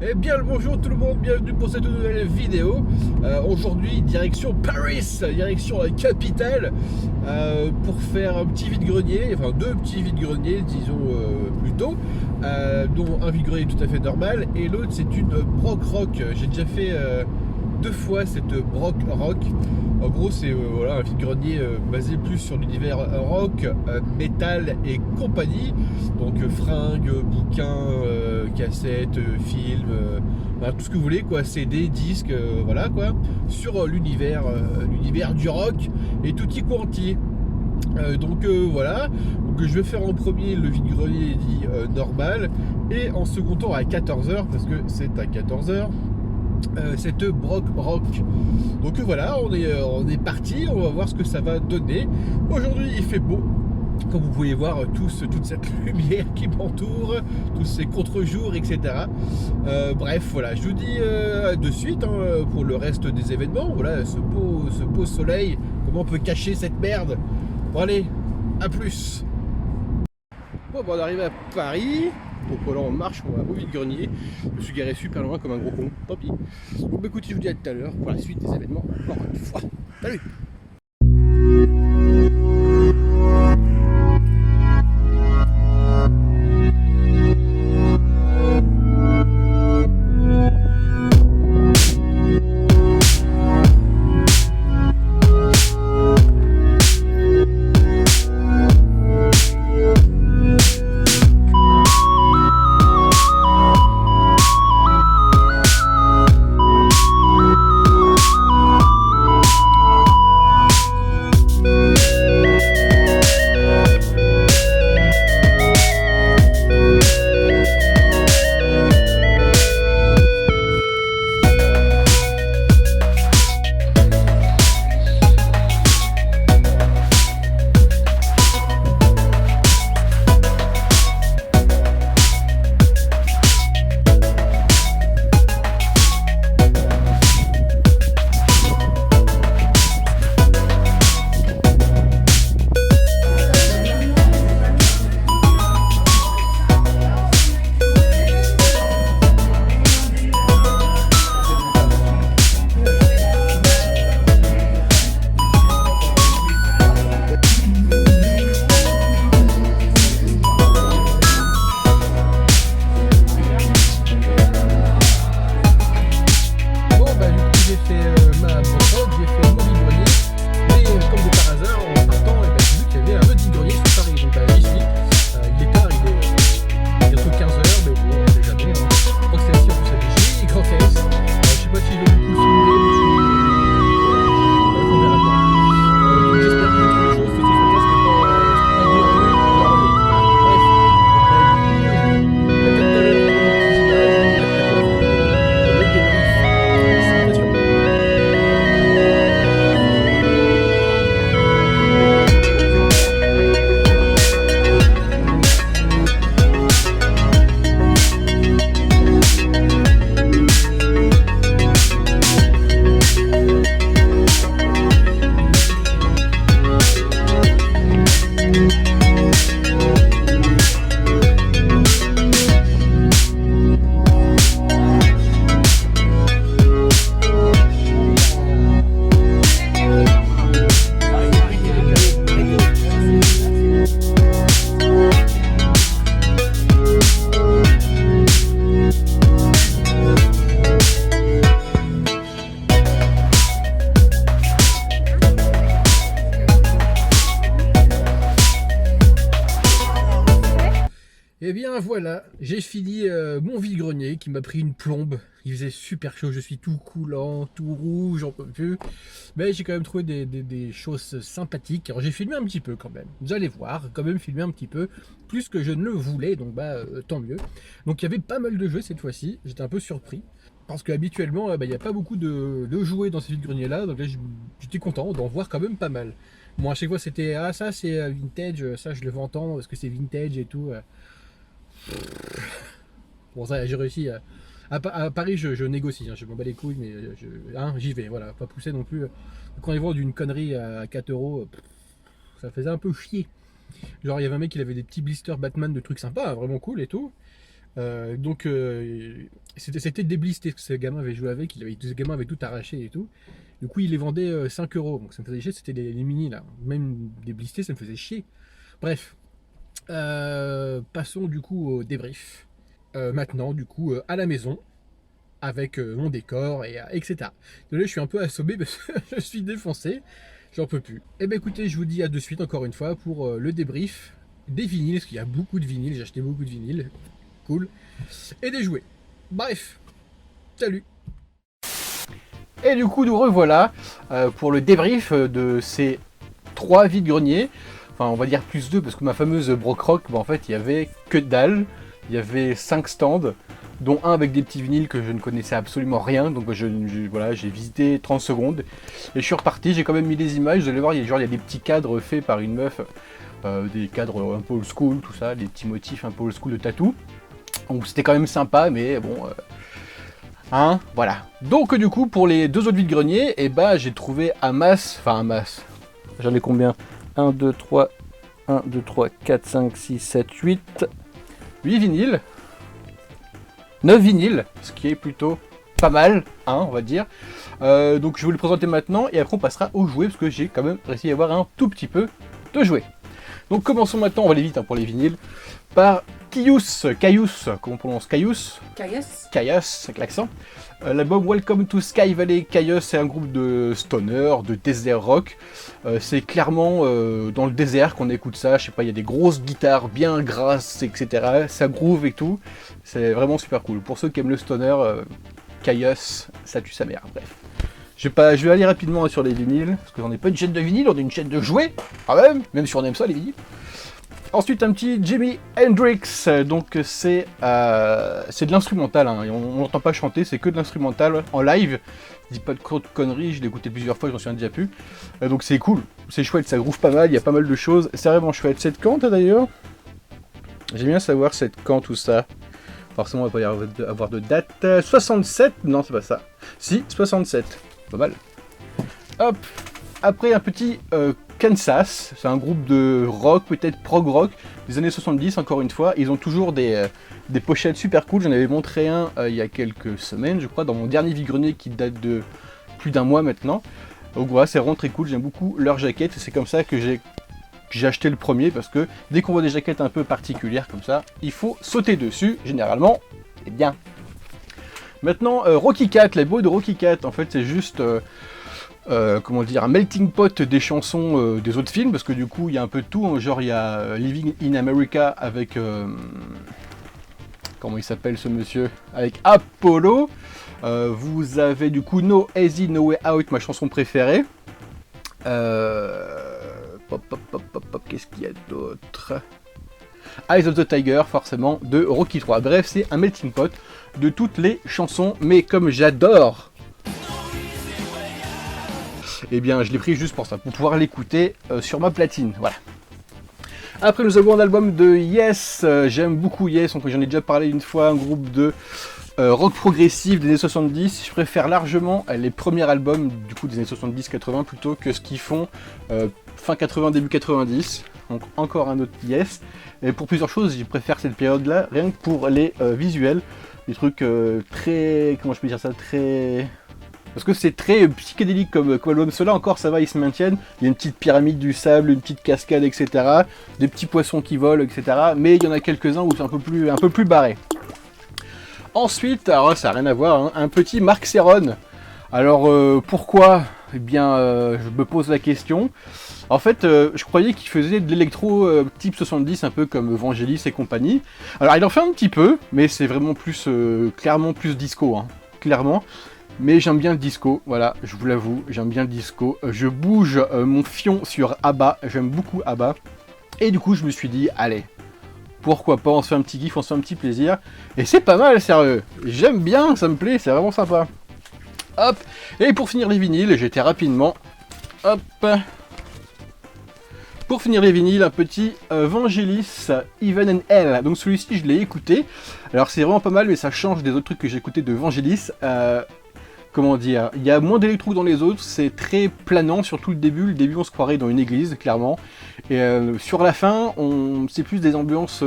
Eh bien le bonjour tout le monde, bienvenue pour cette nouvelle vidéo. Aujourd'hui direction Paris, direction la capitale, pour faire un petit vide-grenier, enfin deux petits vide-greniers disons plutôt, dont un vide-grenier tout à fait normal et l'autre c'est une Broc Rock. J'ai déjà fait deux fois cette Broc Rock. En gros c'est voilà, un vide-grenier basé plus sur l'univers rock, métal et compagnie. Donc fringues, bouquins, cassettes, films, voilà, tout ce que vous voulez quoi, CD, disques, voilà quoi, sur l'univers du rock et tutti quanti. Donc voilà, donc, je vais faire en premier le vide-grenier dit normal et en second temps à 14h parce que c'est à 14h. Cette Broc Rock. Donc voilà, on est parti, on va voir ce que ça va donner. Aujourd'hui il fait beau, comme vous pouvez voir toute cette lumière qui m'entoure, tous ces contre-jours, etc. Bref, voilà, je vous dis de suite hein, pour le reste des événements. Voilà, ce beau soleil, comment on peut cacher cette merde. Bon allez, à plus. Bon, on arrive à Paris. Donc voilà, on marche, on va au vide-grenier. Je me suis garé super loin comme un gros con, tant pis. Donc écoutez, je vous dis à tout à l'heure pour la suite des événements, encore une fois. Salut! Et bien voilà, j'ai fini mon vide-grenier qui m'a pris une plombe. Il faisait super chaud, je suis tout coulant, tout rouge, j'en peux plus. Mais j'ai quand même trouvé des choses sympathiques. Alors j'ai filmé un petit peu quand même. Vous allez voir, quand même filmé un petit peu. Plus que je ne le voulais, donc tant mieux. Donc il y avait pas mal de jeux cette fois-ci. J'étais un peu surpris. Parce qu'habituellement, il n'y a pas beaucoup de jouets dans ces vide-greniers là. Donc là j'étais content d'en voir quand même pas mal. Bon, à chaque fois c'était, ah ça c'est vintage, ça je le veux entendre parce que c'est vintage et tout. Bon, ça, j'ai réussi à Paris, je négocie, hein, je m'en bats les couilles, mais j'y vais, voilà, pas pousser non plus. Quand ils vendent une connerie à 4 euros, ça faisait un peu chier. Genre, il y avait un mec qui avait des petits blisters Batman de trucs sympas, hein, vraiment cool et tout. Donc C'était déblisté, parce que ce gamin avait joué avec, ce gamin avait tout arraché et tout. Du coup, il les vendait 5 euros. Donc ça me faisait chier, c'était les mini là. Même déblistés, ça me faisait chier. Bref, passons du coup au débrief. Maintenant, du coup, à la maison, avec mon décor, etc. Désolé, je suis un peu assommé parce que je suis défoncé. J'en peux plus. Eh bien écoutez, je vous dis à de suite encore une fois pour le débrief des vinyles, parce qu'il y a beaucoup de vinyles, j'ai acheté beaucoup de vinyles. Cool. Et des jouets. Bref, salut. Et du coup, nous revoilà pour le débrief de ces 3 vides-greniers. Enfin, on va dire plus 2, parce que ma fameuse Brockrock, en fait, il y avait que dalle. Il y avait 5 stands, dont un avec des petits vinyles que je ne connaissais absolument rien. Donc voilà, j'ai visité 30 secondes et je suis reparti. J'ai quand même mis des images. Vous allez voir, il y a des petits cadres faits par une meuf. Des cadres un peu old school, tout ça, des petits motifs un peu old school de tatou. Donc c'était quand même sympa, mais bon... hein, voilà. Donc du coup, pour les 2 autres vides-greniers, j'ai trouvé à masse... Enfin, à masse... J'en ai combien? 1, 2, 3... 1, 2, 3, 4, 5, 6, 7, 8... 8 vinyles. 9 vinyles, ce qui est plutôt pas mal, hein, on va dire. Donc je vais vous les présenter maintenant, et après on passera aux jouets, parce que j'ai quand même réussi à avoir un tout petit peu de jouets. Donc commençons maintenant, on va aller vite pour les vinyles, par Kyuss, comment on prononce Kyuss? Kyuss, avec l'accent. L'album Welcome to Sky Valley. Kyuss, c'est un groupe de stoner, de desert rock. C'est clairement dans le désert qu'on écoute ça, je sais pas, il y a des grosses guitares bien grasses, etc. Ça groove et tout, c'est vraiment super cool. Pour ceux qui aiment le stoner, Kyuss, ça tue sa mère, bref. Je vais aller rapidement sur les vinyles, parce qu'on n'est pas une chaîne de vinyle, on est une chaîne de jouets, quand même si on aime ça les vinyles. Ensuite un petit Jimi Hendrix, donc c'est de l'instrumental, hein, on n'entend pas chanter, c'est que de l'instrumental en live. Je dis pas de conneries, je l'ai écouté plusieurs fois, je m'en souviens déjà plus. Donc c'est cool, c'est chouette, ça groove pas mal, il y a pas mal de choses, c'est vraiment chouette. C'est quand d'ailleurs? J'aime bien savoir c'est quand tout ça. Forcément, il va pas y avoir de date. 67? Non, c'est pas ça. Si, 67. Pas mal. Hop. Après, un petit Kansas. C'est un groupe de rock, peut-être prog rock, des années 70, encore une fois. Ils ont toujours des pochettes super cool. J'en avais montré un il y a quelques semaines, je crois, dans mon dernier vide-grenier qui date de plus d'un mois maintenant. Donc voilà, c'est vraiment très cool. J'aime beaucoup leurs jaquettes. C'est comme ça que j'ai acheté le premier, parce que dès qu'on voit des jaquettes un peu particulières comme ça, il faut sauter dessus, généralement, et bien. Maintenant, Rocky Cat, les beaux de Rocky Cat, en fait c'est juste, comment dire, un melting pot des chansons des autres films, parce que du coup il y a un peu de tout, hein, genre il y a Living in America avec, comment il s'appelle ce monsieur, avec Apollo, vous avez du coup No Easy No Way Out, ma chanson préférée, qu'est-ce qu'il y a d'autre? Eyes of the Tiger, forcément, de Rocky 3. Bref, c'est un melting pot de toutes les chansons, mais comme j'adore, eh bien, je l'ai pris juste pour ça, pour pouvoir l'écouter sur ma platine, voilà. Après, nous avons un album de Yes, j'aime beaucoup Yes, j'en ai déjà parlé une fois, un groupe de rock progressif des années 70, je préfère largement les premiers albums du coup des années 70-80 plutôt que ce qu'ils font fin 80, début 90, donc encore un autre Yes, et pour plusieurs choses je préfère cette période là, rien que pour les visuels, des trucs très, comment je peux dire ça, très... Parce que c'est très psychédélique comme album, ceux-là encore ça va, ils se maintiennent, il y a une petite pyramide du sable, une petite cascade, etc. Des petits poissons qui volent, etc. Mais il y en a quelques-uns où c'est un peu plus barré. Ensuite, alors ça n'a rien à voir, hein, un petit Marc Serron. Alors pourquoi? Eh bien, je me pose la question. En fait, je croyais qu'il faisait de l'électro type 70, un peu comme Vangelis et compagnie. Alors il en fait un petit peu, mais c'est vraiment plus, clairement plus disco, hein, clairement. Mais j'aime bien le disco, voilà, je vous l'avoue, j'aime bien le disco. Je bouge mon fion sur ABBA, j'aime beaucoup ABBA. Et du coup, je me suis dit, allez, pourquoi pas, on se fait un petit kiff, on se fait un petit plaisir. Et c'est pas mal, sérieux. J'aime bien, ça me plaît, c'est vraiment sympa. Hop, et pour finir les vinyles, j'étais rapidement, hop. Pour finir les vinyles, un petit Vangelis Even and Hell. Donc celui-ci, je l'ai écouté. Alors c'est vraiment pas mal, mais ça change des autres trucs que j'ai écouté de Vangelis. Comment dire, il y a moins d'électro dans les autres, c'est très planant, surtout le début. Le début, on se croirait dans une église, clairement. Et sur la fin, c'est plus des ambiances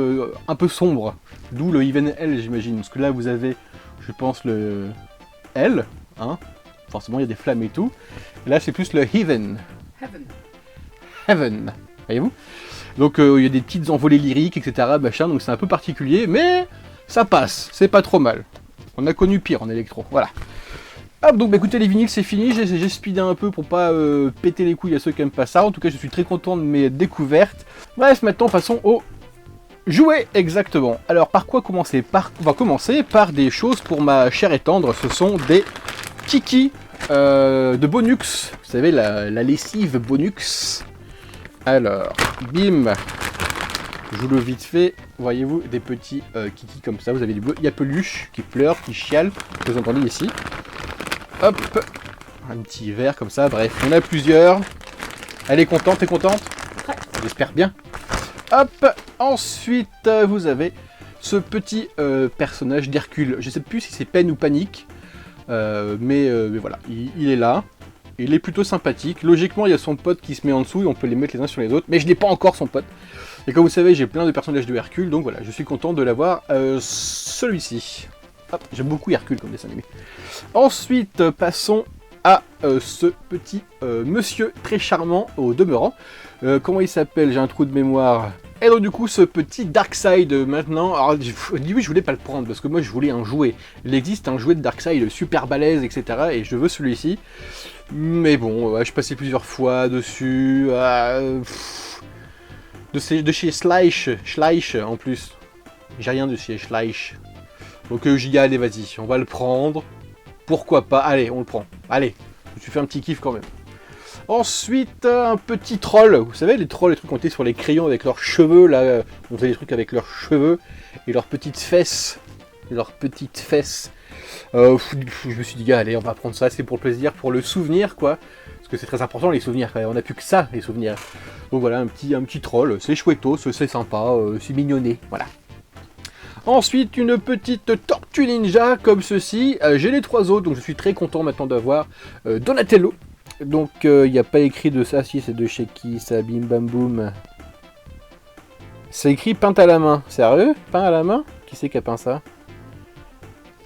un peu sombres. D'où le Even Hell, j'imagine. Parce que là, vous avez, je pense, le L, hein. Forcément, il y a des flammes et tout. Et là, c'est plus le Heaven. Heaven, voyez-vous. Donc, il y a des petites envolées lyriques, etc. Machin, donc c'est un peu particulier, mais ça passe, c'est pas trop mal. On a connu pire en électro, voilà. Hop, donc bah, écoutez, les vinyles c'est fini, j'ai speedé un peu pour pas péter les couilles à ceux qui aiment pas ça. En tout cas, je suis très content de mes découvertes. Bref, maintenant passons au jouet exactement. Alors, par quoi commencer? On va commencer par des choses pour ma chère et tendre. Ce sont des kikis de Bonux. Vous savez, la lessive Bonux. Alors, bim. Je vous le vite fait. Voyez-vous, des petits kikis comme ça. Vous avez des bleus. Il y a peluche qui pleure, qui chiale. Vous entendez ici. Hop, un petit verre comme ça, bref, on a plusieurs. Elle est contente, t'es contente? Ouais. J'espère bien. Hop, ensuite vous avez ce petit personnage d'Hercule. Je sais plus si c'est peine ou panique, mais voilà, il est là. Il est plutôt sympathique. Logiquement, il y a son pote qui se met en dessous et on peut les mettre les uns sur les autres, mais je n'ai pas encore son pote. Et comme vous savez, j'ai plein de personnages de Hercule, donc voilà, je suis content de l'avoir celui-ci. J'aime beaucoup Hercule comme dessin animé. Ensuite, passons à ce petit monsieur très charmant au demeurant. Comment il s'appelle? J'ai un trou de mémoire. Et donc du coup, ce petit Darkseid maintenant... Alors, au début, je voulais pas le prendre parce que moi, je voulais un jouet. Il existe un jouet de Darkseid super balèze, etc. Et je veux celui-ci. Mais bon, je passais plusieurs fois dessus. De chez Schleich en plus. J'ai rien de chez Schleich. Donc j'y ai, allez, vas-y, on va le prendre. Pourquoi pas? Allez, on le prend. Allez, je me suis fait un petit kiff quand même. Ensuite, un petit troll. Vous savez, les trolls, les trucs qu'on était sur les crayons avec leurs cheveux, là, on faisait des trucs avec leurs cheveux et leurs petites fesses. Je me suis dit, allez, on va prendre ça, c'est pour le plaisir, pour le souvenir, quoi. Parce que c'est très important, les souvenirs, on n'a plus que ça, les souvenirs. Donc voilà, un petit troll, c'est chouettos, c'est sympa, c'est mignonné, voilà. Ensuite, une petite tortue ninja comme ceci. J'ai les trois autres, donc je suis très content maintenant d'avoir Donatello. Donc, il n'y a pas écrit de ça. Si, c'est de chez qui ça? Bim bam boum. C'est écrit peint à la main. Sérieux? Peint à la main? Qui c'est qui a peint ça?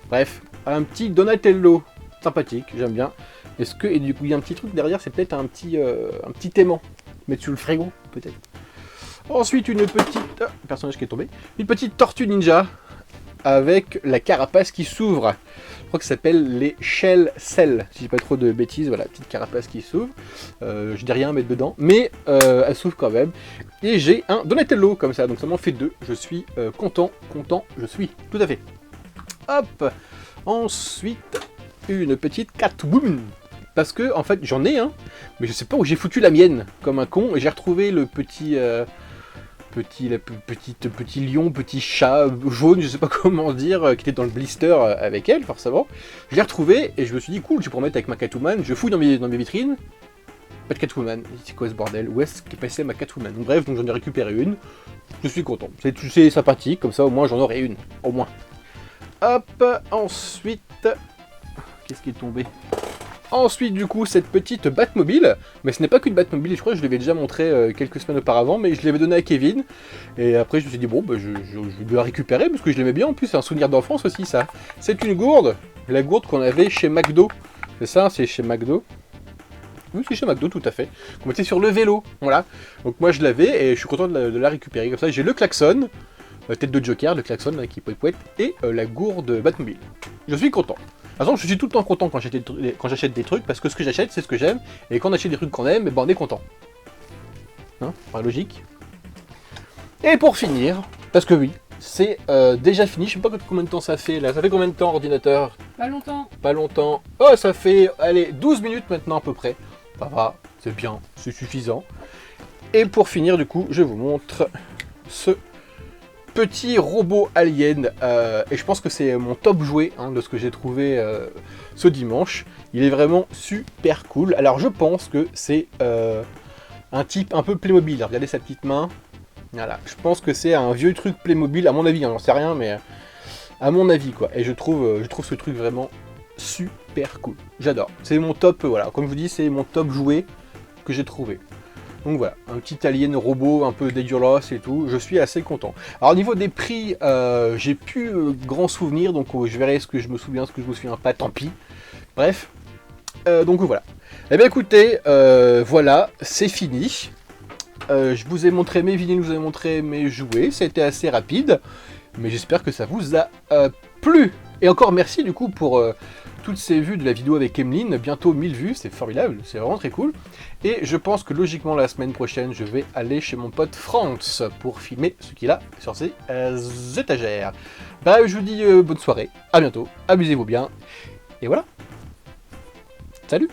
Bref, un petit Donatello. Sympathique, j'aime bien. Est-ce que... Et du coup, il y a un petit truc derrière, c'est peut-être un petit aimant. Mettre sur le frigo, peut-être. Ensuite, une petite... personnage qui est tombé. Une petite tortue ninja avec la carapace qui s'ouvre. Je crois que ça s'appelle les Shell Cell, si j'ai pas trop de bêtises. Voilà, petite carapace qui s'ouvre. Je n'ai rien à mettre dedans, mais elle s'ouvre quand même. Et j'ai un Donatello comme ça, donc ça m'en fait deux. Je suis content, je suis, tout à fait. Hop. Ensuite, une petite Catwoman. Parce que, en fait, j'en ai un, mais je sais pas où j'ai foutu la mienne, comme un con, et j'ai retrouvé le petit lion, petit chat jaune, je sais pas comment dire, qui était dans le blister avec elle, forcément. Je l'ai retrouvé, et je me suis dit, cool, je pourrais mettre avec ma Catwoman, je fouille dans mes vitrines, pas de Catwoman, c'est quoi ce bordel? Où est-ce qu'est passée ma Catwoman? Donc, bref, donc j'en ai récupéré une, je suis content, c'est sympathique, comme ça au moins j'en aurai une, au moins. Hop, ensuite, qu'est-ce qui est tombé? Ensuite, du coup, cette petite Batmobile, mais ce n'est pas qu'une Batmobile, je crois que je l'avais déjà montré quelques semaines auparavant, mais je l'avais donné à Kevin, et après je me suis dit, bon, bah, je vais la récupérer, parce que je l'aimais bien, en plus c'est un souvenir d'enfance aussi, ça. C'est une gourde, la gourde qu'on avait chez McDo, c'est ça, c'est chez McDo. Oui, c'est chez McDo, tout à fait. Qu'on mettait sur le vélo, voilà. Donc moi je l'avais, et je suis content de la récupérer, comme ça j'ai le klaxon, tête de Joker, le klaxon là, qui poète, et la gourde Batmobile. Je suis content. De toute façon, je suis tout le temps content quand j'achète des trucs, parce que ce que j'achète, c'est ce que j'aime, et quand on achète des trucs qu'on aime, ben on est content. Hein, par logique. Et pour finir, parce que oui, c'est déjà fini, je sais pas combien de temps ça fait là, ça fait combien de temps ordinateur? Pas longtemps. Pas longtemps. Oh, ça fait, allez, 12 minutes maintenant à peu près. Ça va, c'est bien, c'est suffisant. Et pour finir, du coup, je vous montre ce petit robot alien, et je pense que c'est mon top jouet de ce que j'ai trouvé ce dimanche. Il est vraiment super cool. Alors je pense que c'est un type un peu Playmobil. Regardez sa petite main. Voilà, je pense que c'est un vieux truc Playmobil, à mon avis, j'en sais rien, mais à mon avis quoi. Et je trouve ce truc vraiment super cool. J'adore. C'est mon top, voilà, comme je vous dis, c'est mon top jouet que j'ai trouvé. Donc voilà, un petit alien robot un peu dégueulasse et tout, je suis assez content. Alors au niveau des prix, j'ai plus grand souvenir, donc je verrai ce que je me souviens, ce que je me souviens pas, tant pis. Bref, donc voilà. Eh bien écoutez, voilà, c'est fini. Je vous ai montré mes vinyles, je vous ai montré mes jouets, c'était assez rapide, mais j'espère que ça vous a plu. Et encore merci du coup pour toutes ces vues de la vidéo avec Emeline, bientôt 1000 vues, c'est formidable, c'est vraiment très cool. Et je pense que logiquement la semaine prochaine, je vais aller chez mon pote France pour filmer ce qu'il a sur ses étagères. Bref, je vous dis bonne soirée, à bientôt, amusez-vous bien, et voilà. Salut!